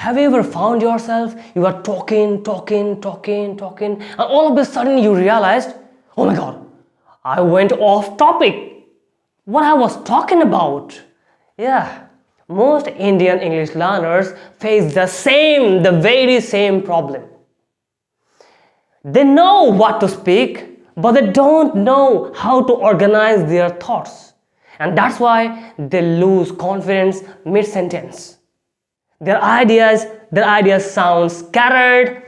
Have you ever found yourself, you are talking, and all of a sudden you realized, oh my god, I went off topic. What I was talking about? Yeah, most Indian English learners face the very same problem. They know what to speak, but they don't know how to organize their thoughts. And that's why they lose confidence mid-sentence. Their ideas sound scattered,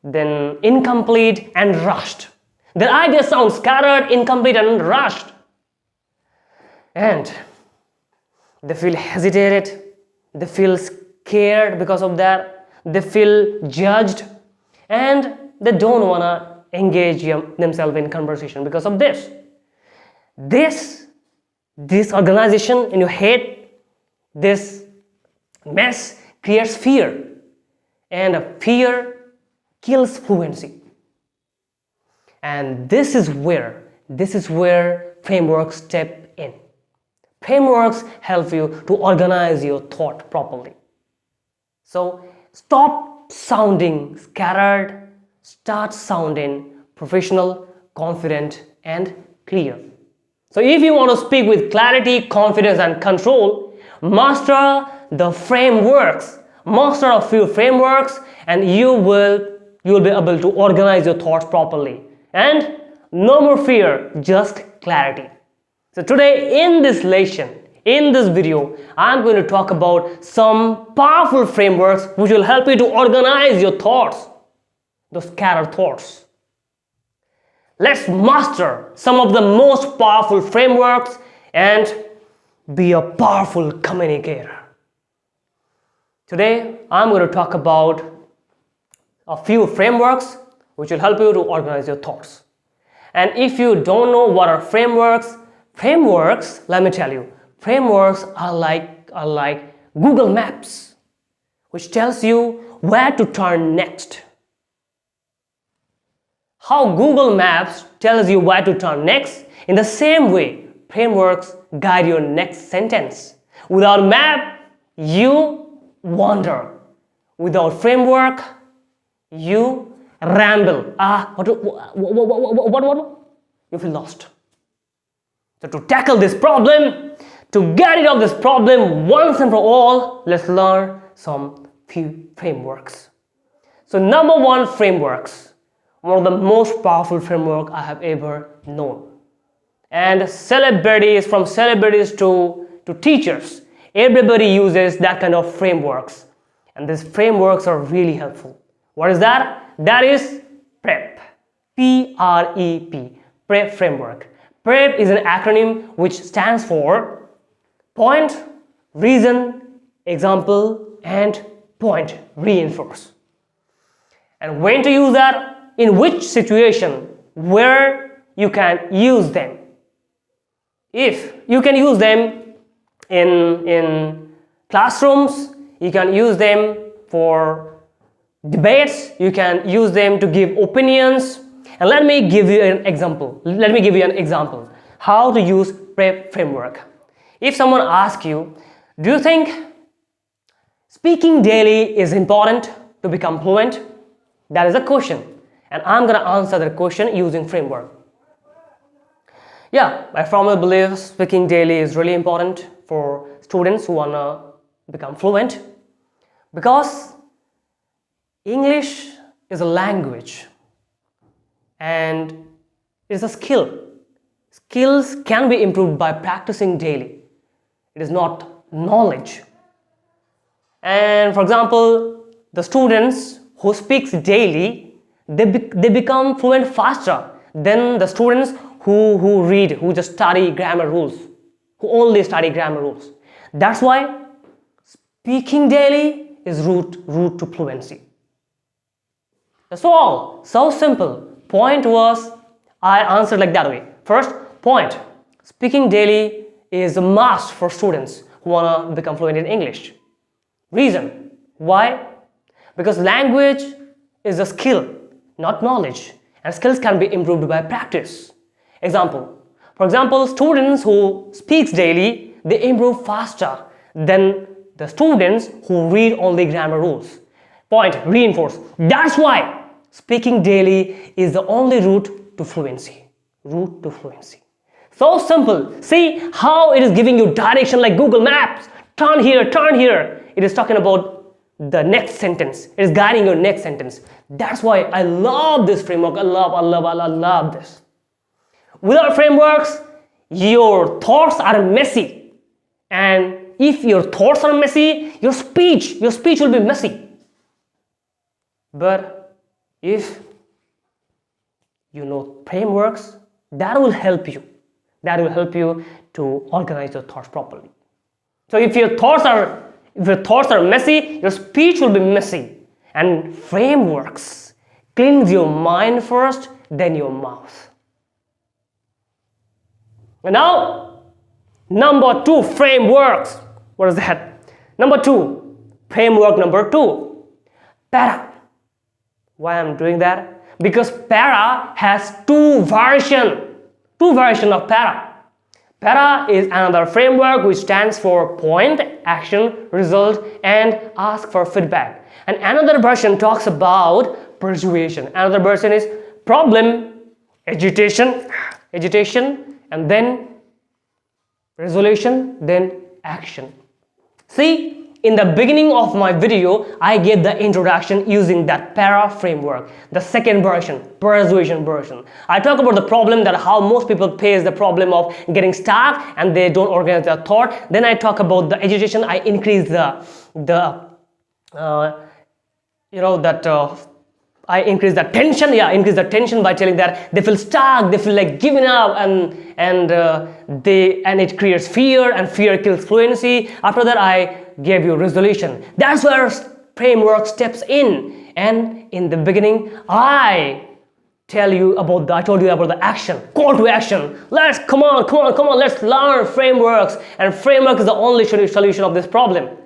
then incomplete and rushed. Their ideas sound scattered, incomplete and rushed. And they feel hesitated, they feel scared because of that, they feel judged, and they don't want to engage themselves in conversation because of this. This organization in your head, this mess creates fear, and fear kills fluency. And this is where frameworks step in. Frameworks help you to organize your thought properly. So stop sounding scattered, start sounding professional, confident, and clear. So if you want to speak with clarity, confidence, and control, master the frameworks. Master a few frameworks, and you will be able to organize your thoughts properly. And no more fear, just clarity. So today in this lesson, in this video, I'm going to talk about some powerful frameworks which will help you to organize your thoughts, those scattered thoughts. Let's master some of the most powerful frameworks and be a powerful communicator. Today, I'm going to talk about a few frameworks which will help you to organize your thoughts. And if you don't know what are frameworks, let me tell you, frameworks are like Google Maps, which tells you where to turn next. How Google Maps tells you where to turn next, in the same way, frameworks guide your next sentence. Without map, you wander. Without framework, you ramble. What? You feel lost. So to tackle this problem, to get rid of this problem once and for all, let's learn some few frameworks. So number one, frameworks. One of the most powerful framework I have ever known. And from celebrities to teachers, everybody uses that kind of frameworks. And these frameworks are really helpful. What is that? That is PREP. P-R-E-P. PREP framework. PREP is an acronym which stands for point, reason, example, and point, reinforce. And when to use that? In which situation, where you can use them. If you can use them in classrooms, you can use them for debates, you can use them to give opinions. And let me give you an example. How to use PREP framework. If someone asks you, do you think speaking daily is important to become fluent? That is a question. And I'm going to answer that question using framework. Yeah, I firmly believe speaking daily is really important for students who want to become fluent, because English is a language and it's a skill. Skills can be improved by practicing daily. It is not knowledge. And for example, the students who speaks daily, they become fluent faster than the students who just study grammar rules, who only study grammar rules. That's why speaking daily is route to fluency. That's all. So simple. Point was, I answered like that way. First, point. Speaking daily is a must for students who want to become fluent in English. Reason. Why? Because language is a skill, not knowledge, and skills can be improved by practice. For example, students who speaks daily, they improve faster than the students who read only grammar rules. Point, reinforce. That's why speaking daily is the only route to fluency. Route to fluency. So simple. See how it is giving you direction like Google Maps. Turn here, turn here. It is talking about the next sentence. It is guiding your next sentence. That's why I love this framework. I love this. Without frameworks, your thoughts are messy. And if your thoughts are messy, your speech will be messy. But if you know frameworks, that will help you. That will help you to organize your thoughts properly. So if your thoughts are messy, your speech will be messy. And frameworks cleanse your mind first, then your mouth. And now, number 2, frameworks. What is that? Number 2, framework number 2, para. Why I'm doing that? Because para has two versions of para. Para is another framework which stands for point, action, result, and ask for feedback. And another version talks about persuasion. Another version is problem, agitation, and then resolution, then action. See, in the beginning of my video, I gave the introduction using that para framework. The second version, persuasion version. I talk about the problem, that how most people face the problem of getting stuck and they don't organize their thought. Then I talk about the agitation. I increase I increase the tension. Yeah, increase the tension by telling that they feel stuck, they feel like giving up, and it creates fear, and fear kills fluency. After that, I gave you resolution. That's where framework steps in. And in the beginning, I told you about the action, call to action. Come on, let's learn frameworks. And framework is the only solution of this problem.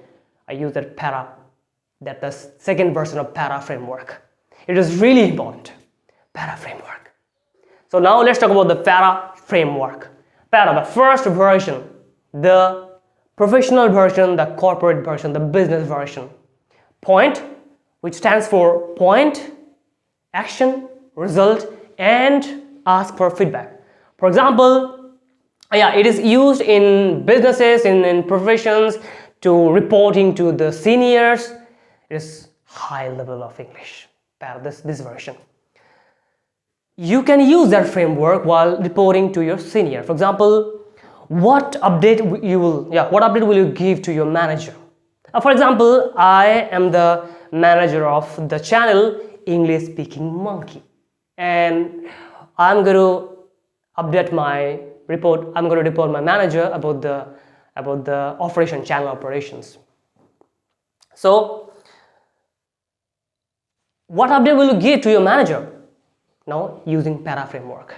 I use that para, that the second version of para framework. It is really important. Para framework. So now let's talk about the para framework. Para, the first version, the professional version, the corporate version, the business version. Point, which stands for point, action, result, and ask for feedback. For example, it is used in businesses, in professions, to reporting to the seniors. It is high level of English. This version. You can use that framework while reporting to your senior. For example, what update will you give to your manager? For example, I am the manager of the channel English Speaking Monkey, and I'm going to update my report. I'm going to report my manager about the channel operations. So what update will you give to your manager? Now, using para framework.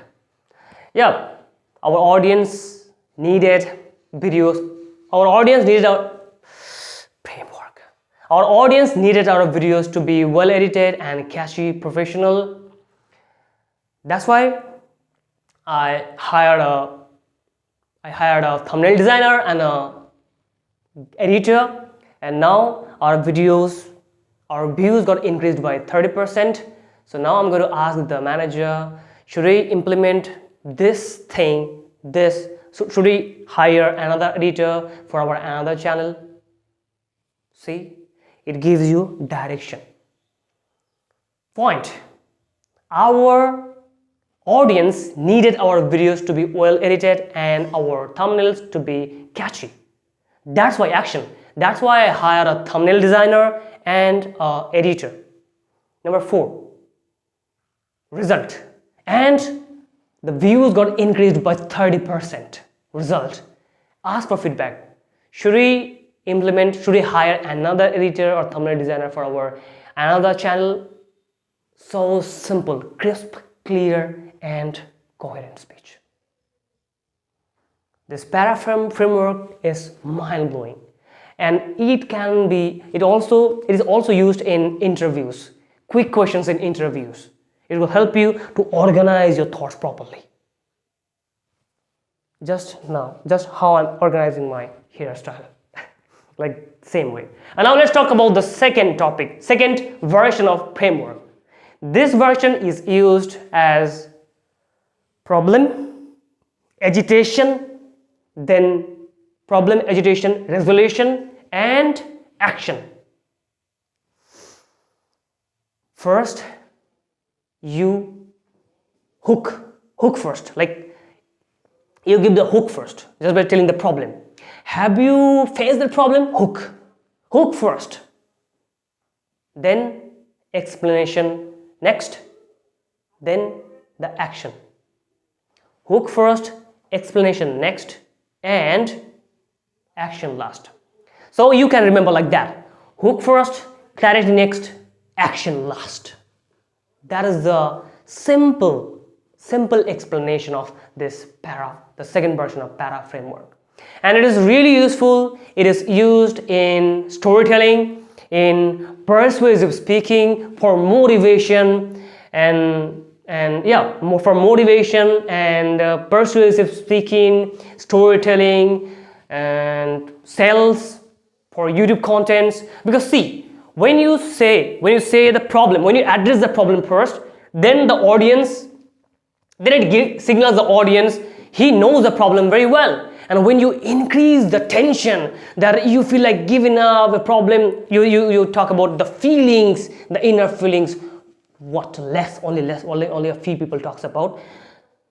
Yeah, our audience needed videos. Our audience needed our framework. Our audience needed our videos to be well edited and catchy, professional. That's why I hired a thumbnail designer and a editor, and now our views got increased by 30%. So now I'm going to ask the manager, should we implement this thing, should we hire another editor for our another channel? See, it gives you direction. Point, our audience needed our videos to be well edited and our thumbnails to be catchy. That's why action. That's why I hired a thumbnail designer and editor. Number 4, result. And the views got increased by 30%. Result. Ask for feedback. Should we hire another editor or thumbnail designer for our another channel? So simple, crisp, clear, and coherent speech. This para framework is mind-blowing. And it is also used in interviews, quick questions in interviews. It will help you to organize your thoughts properly. Just how I'm organizing my hairstyle. Like same way. And now let's talk about the second topic, second version of framework. This version is used as problem, agitation, then problem, agitation, resolution, and action. First, you hook first, like you give the hook first, just by telling the problem. Have you faced the problem? Hook first. Then explanation next, then the action. Hook first, explanation next, and action last. So you can remember like that. Hook first, clarity next, action last. That is the simple explanation of this para, the second version of para framework. And it is really useful. It is used in storytelling, in persuasive speaking, for motivation, and for motivation and persuasive speaking, storytelling, and sales, for YouTube contents. Because see, when you say the problem, when you address the problem first, then the audience, then it signals the audience he knows the problem very well. And when you increase the tension, that you feel like giving up a problem, you talk about the feelings, the inner feelings, only a few people talks about.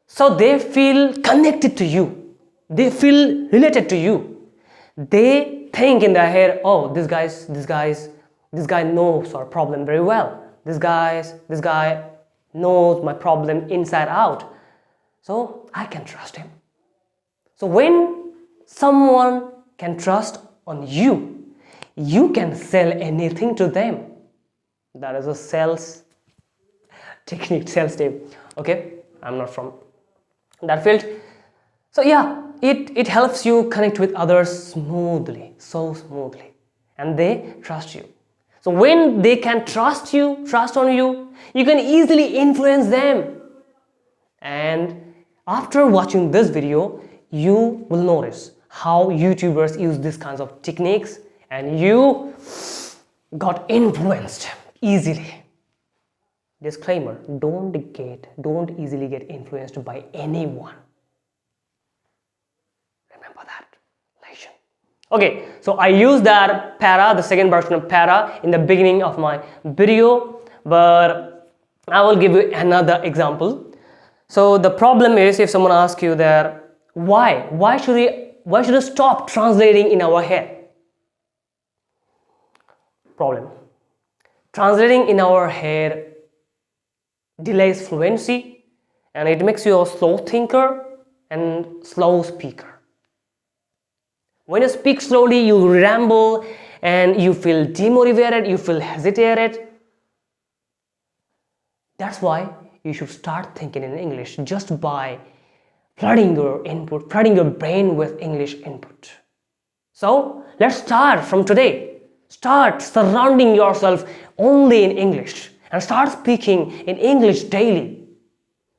So they feel connected to you, they feel related to you, they think in their head, oh, this guy knows our problem very well, this guy knows my problem inside out, so I can trust him. So when someone can trust on you, you can sell anything to them. That is a sales technique, sales tip. Okay, I'm not from that field. So yeah, it helps you connect with others smoothly, so smoothly, and they trust you. So when they can trust on you, you can easily influence them. And after watching this video, you will notice how YouTubers use these kinds of techniques and you got influenced easily. Disclaimer, don't easily get influenced by anyone. Remember that lesson. Okay, so I used that para, the second version of para, in the beginning of my video, but I will give you another example. So the problem is, if someone asks you that, why should we stop translating in our head? Problem. Translating in our head delays fluency, and it makes you a slow thinker and slow speaker. When you speak slowly, you ramble and you feel demotivated, you feel hesitated. That's why you should start thinking in English just by flooding your brain with English input. So let's start from today. Start surrounding yourself only in English and start speaking in English daily,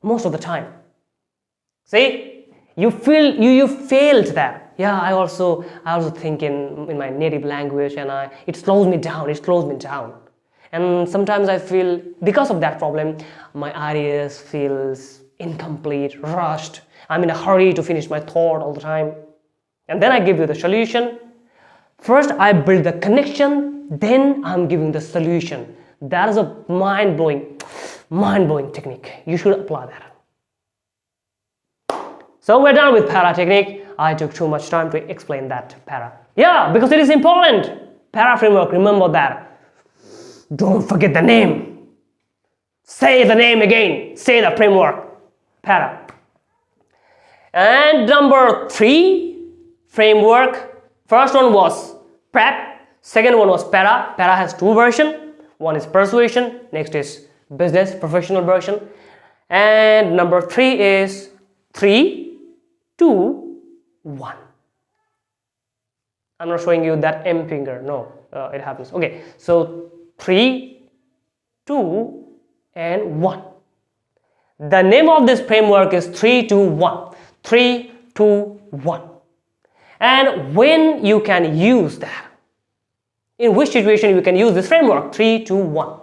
most of the time. See, you failed that. Yeah, I also think in my native language, and it slows me down. And sometimes I feel, because of that problem, my ideas feels incomplete, rushed. I'm in a hurry to finish my thought all the time. And then I give you the solution. First, I build the connection, then I'm giving the solution. That is a mind-blowing technique. You should apply that. So we're done with para technique. I took too much time to explain that para. Yeah, because it is important. Para framework, remember that. Don't forget the name. Say the name again. Say the framework. Para. And number 3, framework. First one was prep. Second one was para. Para has 2 versions. One is persuasion. Next is business, professional version. And number 3 is 3, 2, 1. I'm not showing you that M finger. No, it happens. Okay, so 3, 2, and 1. The name of this framework is 3, 2, 1. 3, 2, 1. And when you can use that, in which situation you can use this framework 3, 2, 1.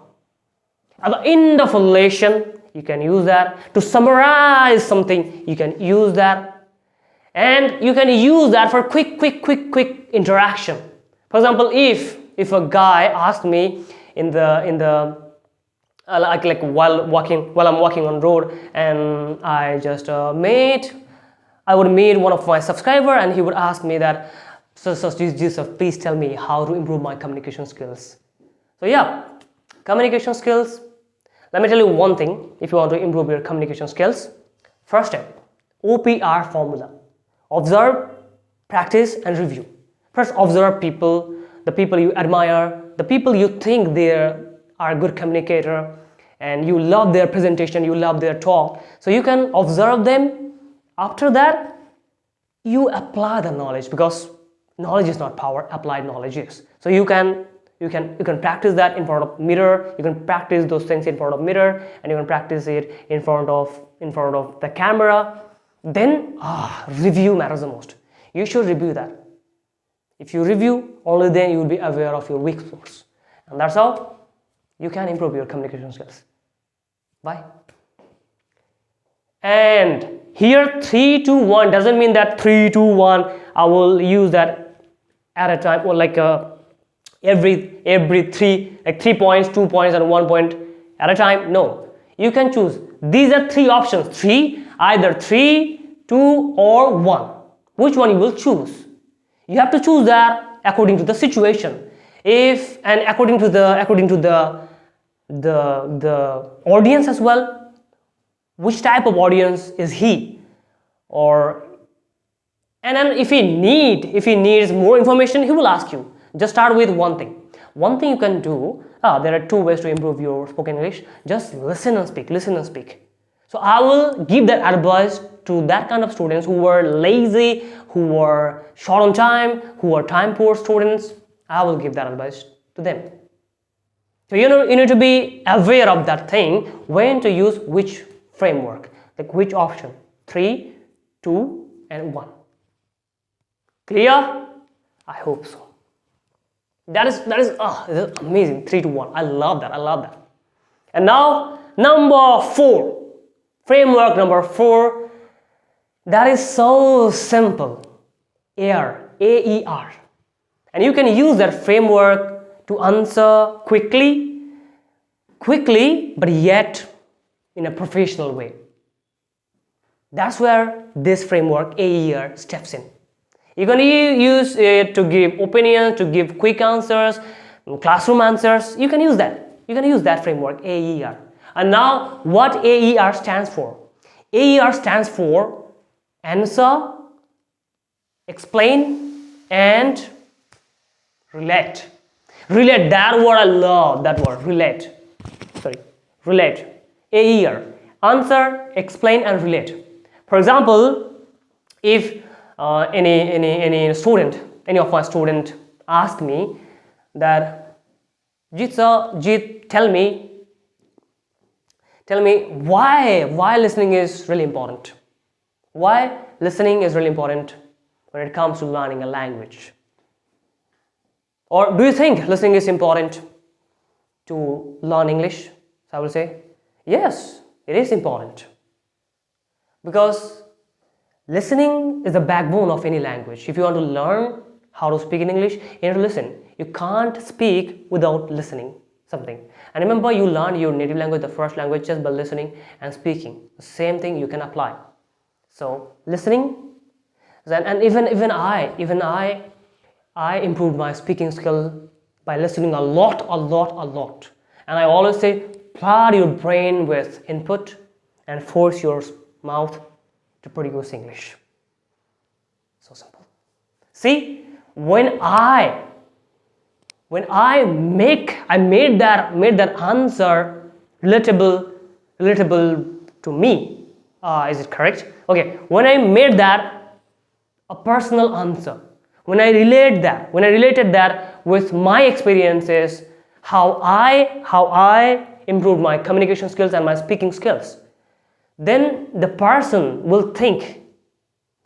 At the end of a lesson, you can use that. To summarize something, you can use that. And you can use that for quick interaction. For example, if a guy asked me in the like while I'm walking on road, and I just I would meet one of my subscriber, and he would ask me that, so Yusuf, please tell me how to improve my communication skills. So yeah, communication skills. Let me tell you one thing. If you want to improve your communication skills, first step, OPR formula: observe, practice, and review. First, observe people, the people you admire, the people you think they are a good communicator, and you love their presentation, you love their talk. So you can observe them. After that, you apply the knowledge, because knowledge is not power, applied knowledge is. So you can practice that in front of mirror. You can practice those things in front of mirror, and you can practice it in front of the camera. Then review matters the most. You should review that. If you review, only then you will be aware of your weak spots, and that's how you can improve your communication skills. Bye. And here 3, 2, 1 doesn't mean that 3, 2, 1 I will use that at a time, or like every 3 points, 2 points, and 1 point at a time. No, you can choose. These are 3 options. Either 3, 2, or 1. Which one you will choose? You have to choose that according to the situation. And according to the audience as well. Which type of audience is he? And then if he needs more information, he will ask you. Just start with one thing. One thing you can do. There are 2 ways to improve your spoken English. Just listen and speak. So I will give that advice to that kind of students who were lazy, who were short on time, who were time poor students. I will give that advice to them. So you need to be aware of that thing, when to use which framework, like which option, 3, 2, and 1. Clear? I hope so. That is amazing. 3 to 1. I love that. And now number 4. Framework number 4. That is so simple. AER. AER. And you can use that framework to answer quickly, but yet in a professional way. That's where this framework AER steps in. You can use it to give opinions, to give quick answers, classroom answers. You can use that. You can use that framework AER. And now what AER stands for? AER stands for answer, explain, and relate. Relate, that word I love, that word, relate. Relate. AER, answer, explain, and relate. For example, if any of my student ask me that, Jit, tell me why listening is really important. Why listening is really important when it comes to learning a language? Or do you think listening is important to learn English? So I will say, yes, it is important. Because listening is the backbone of any language. If you want to learn how to speak in English, you need to listen. You can't speak without listening something. And remember, you learn your native language, the first language, just by listening and speaking. The same thing you can apply. So listening, and even I improved my speaking skill by listening a lot. And I always say, flood your brain with input and force your mouth to produce English. So simple. See, when I made that answer relatable to me. Is it correct? Okay. When I made that a personal answer, when I related that with my experiences, how I improved my communication skills and my speaking skills, then the person will think,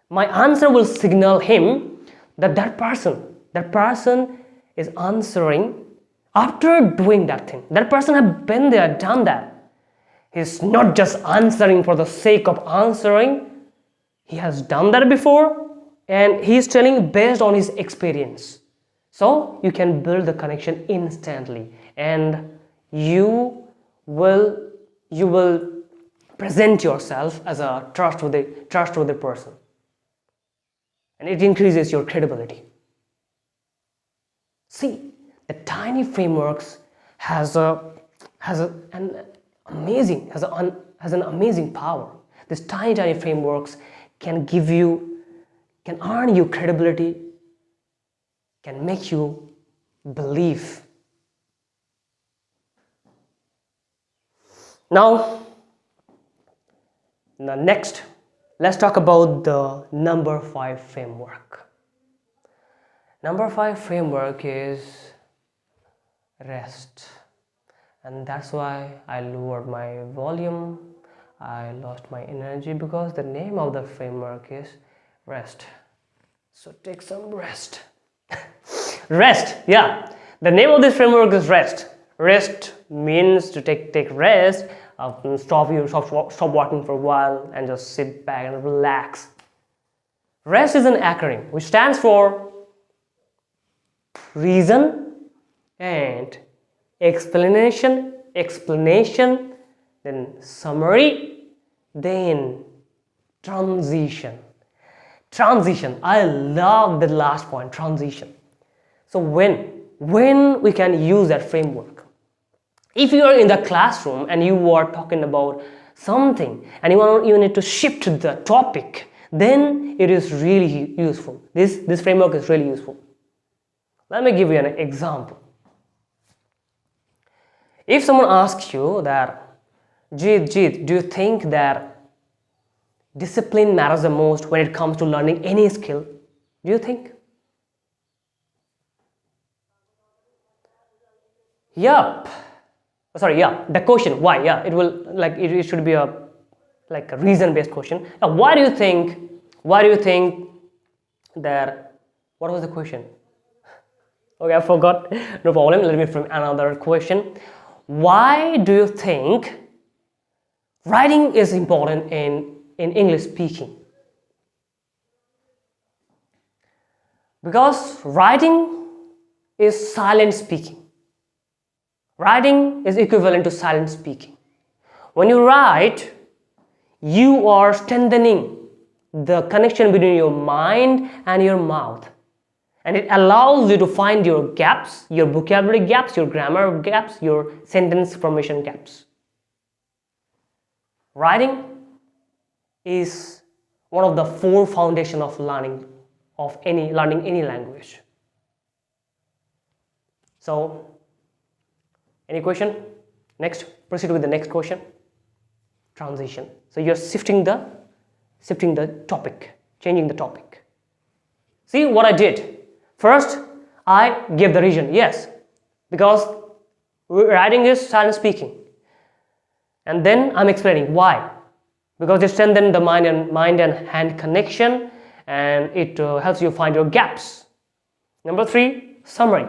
my answer will signal him that person is answering after doing that thing. That person has been there, done that. He's not just answering for the sake of answering. He has done that before and he's telling based on his experience. So you can build the connection instantly and you will present yourself as a trustworthy person. And it increases your credibility. See, the tiny frameworks has an amazing power. These tiny frameworks can earn you credibility, can make you believe. Now next, let's talk about the number 5 framework. Number 5 framework is rest. And that's why I lowered my volume. I lost my energy because the name of the framework is rest. So take some rest. Rest, yeah. The name of this framework is rest. Rest means to take rest. Stop working for a while and just sit back and relax. Rest is an acronym which stands for reason and explanation, then summary, then transition. Transition, I love the last point, transition. So when we can use that framework? If you are in the classroom and you are talking about something and you need to shift the topic, then it is really useful. This framework is really useful. Let me give you an example. If someone asks you that, Jeet, do you think that discipline matters the most when it comes to learning any skill? Do you think? Yup. Sorry, yeah, the question, why? Yeah, it should be a reason-based question. Now, why do you think that, what was the question? Okay, I forgot. No problem, let me frame another question. Why do you think writing is important in English speaking? Because writing is silent speaking. Writing is equivalent to silent speaking. When you write, you are strengthening the connection between your mind and your mouth. And it allows you to find your gaps, your vocabulary gaps, your grammar gaps, your sentence formation gaps. Writing is one of the 4 foundations of learning any language. So, any question? Next, proceed with the next question. Transition. So you're shifting the topic, changing the topic. See what I did? First, I gave the reason, yes, because writing is silent speaking. And then I'm explaining why. Because it strengthens the mind and hand connection, and it helps you find your gaps. Number 3, summary.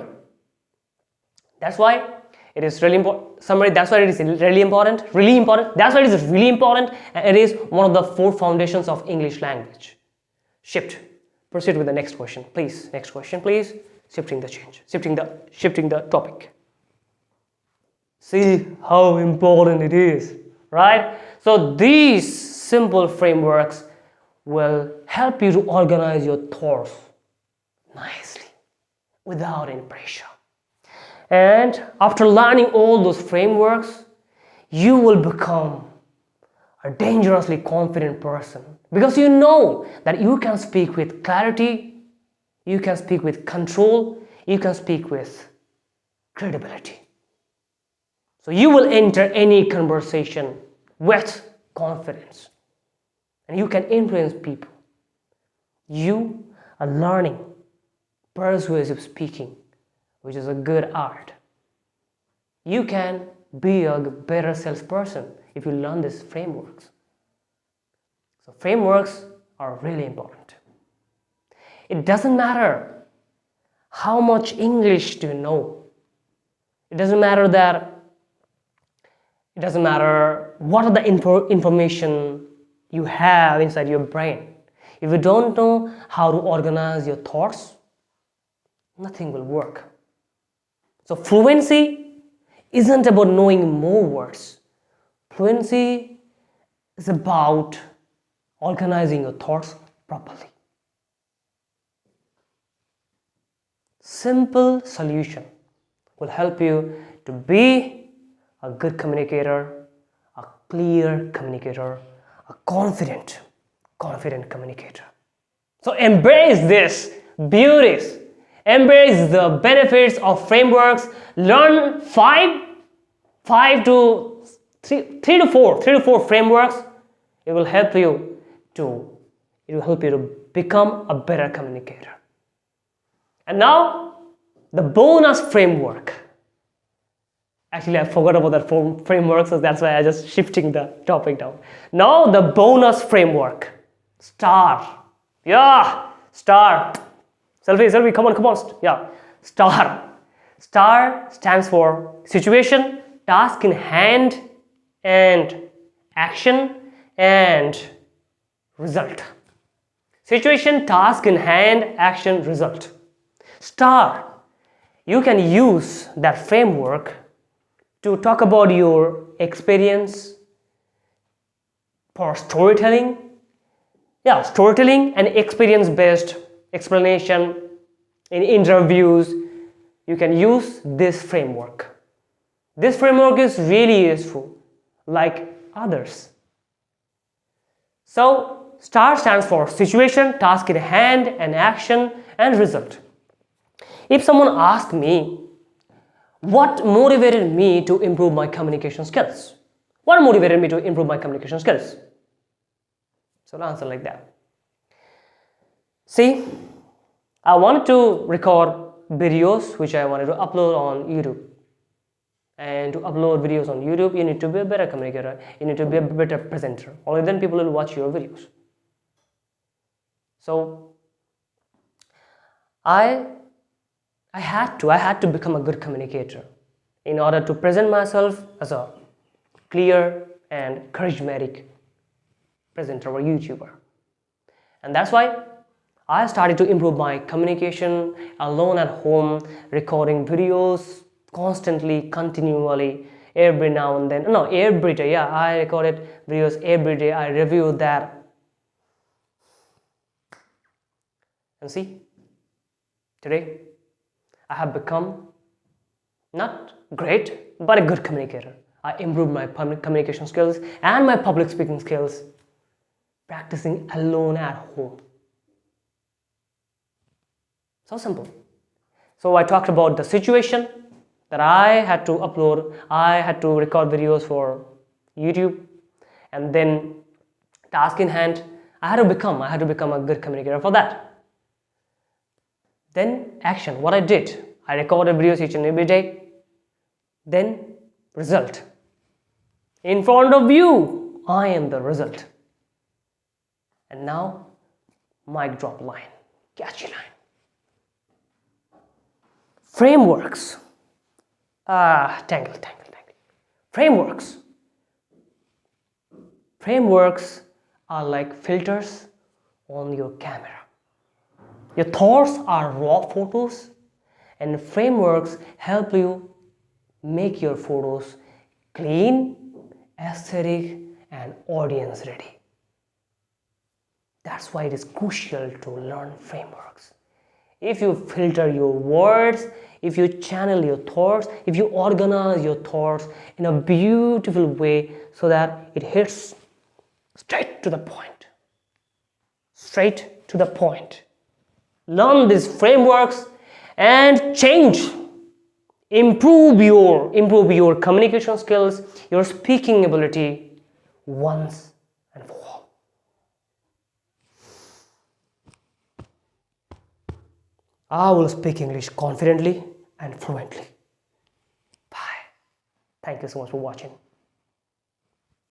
That's why it is really important. Summary, that's why it is really important. That's why it is really important, and it is one of the 4 foundations of English language. Shift. Proceed with the next question, please. Next question, please. Shifting the topic. See how important it is, right? So these simple frameworks will help you to organize your thoughts nicely without any pressure. And after learning all those frameworks, you will become a dangerously confident person, because you know that you can speak with clarity, you can speak with control, you can speak with credibility. So you will enter any conversation with confidence and you can influence people. You are learning persuasive speaking, which is a good art. You can be a better salesperson if you learn these frameworks. So frameworks are really important. It doesn't matter how much English do you know? It doesn't matter what are the information you have inside your brain. If you don't know how to organize your thoughts, nothing will work. So fluency isn't about knowing more words. Fluency is about organizing your thoughts properly. Simple solution will help you to be a good communicator, a clear communicator, a confident communicator. So embrace this beauties, embrace the benefits of frameworks, learn three to four frameworks. It will help you to become a better communicator. And now the bonus framework. Actually, I forgot about that framework, so that's why I just shifting the topic down. Now the bonus framework. STAR. Yeah, STAR. Selfie, come on. Yeah, STAR. STAR stands for situation, task in hand, and action and result. Situation, task in hand, action, result. STAR. You can use that framework to talk about your experience for storytelling. Yeah, storytelling and experience-based explanation in interviews. You can use this framework. This framework is really useful, like others. So, STAR stands for situation, task in hand, and action, and result. If someone asks me, what motivated me to improve my communication skills? What motivated me to improve my communication skills? So I'll answer like that. See, I wanted to record videos which I wanted to upload on YouTube. And to upload videos on YouTube, you need to be a better communicator. You need to be a better presenter. Only then people will watch your videos. So I had to become a good communicator in order to present myself as a clear and charismatic presenter or YouTuber. And that's why I started to improve my communication alone at home, recording videos constantly, continually, every now and then. No, every day. Yeah, I recorded videos every day. I reviewed that. And see, today I have become not great, but a good communicator. I improved my communication skills and my public speaking skills practicing alone at home. So simple. So I talked about the situation that I had to upload. I had to record videos for YouTube, and then task in hand. I had to become a good communicator for that. Then action. What I did, I recorded videos each and every day. Then result. In front of you, I am the result. And now, mic drop line, catchy line. Frameworks. Tangle. Frameworks. Frameworks are like filters on your camera. Your thoughts are raw photos, and frameworks help you make your photos clean, aesthetic, and audience ready. That's why it is crucial to learn frameworks. If you filter your words, if you channel your thoughts, if you organize your thoughts in a beautiful way so that it hits straight to the point. Straight to the point. Learn these frameworks and change. Improve your communication skills, your speaking ability once and for all. I will speak English confidently and fluently. Bye. Thank you so much for watching.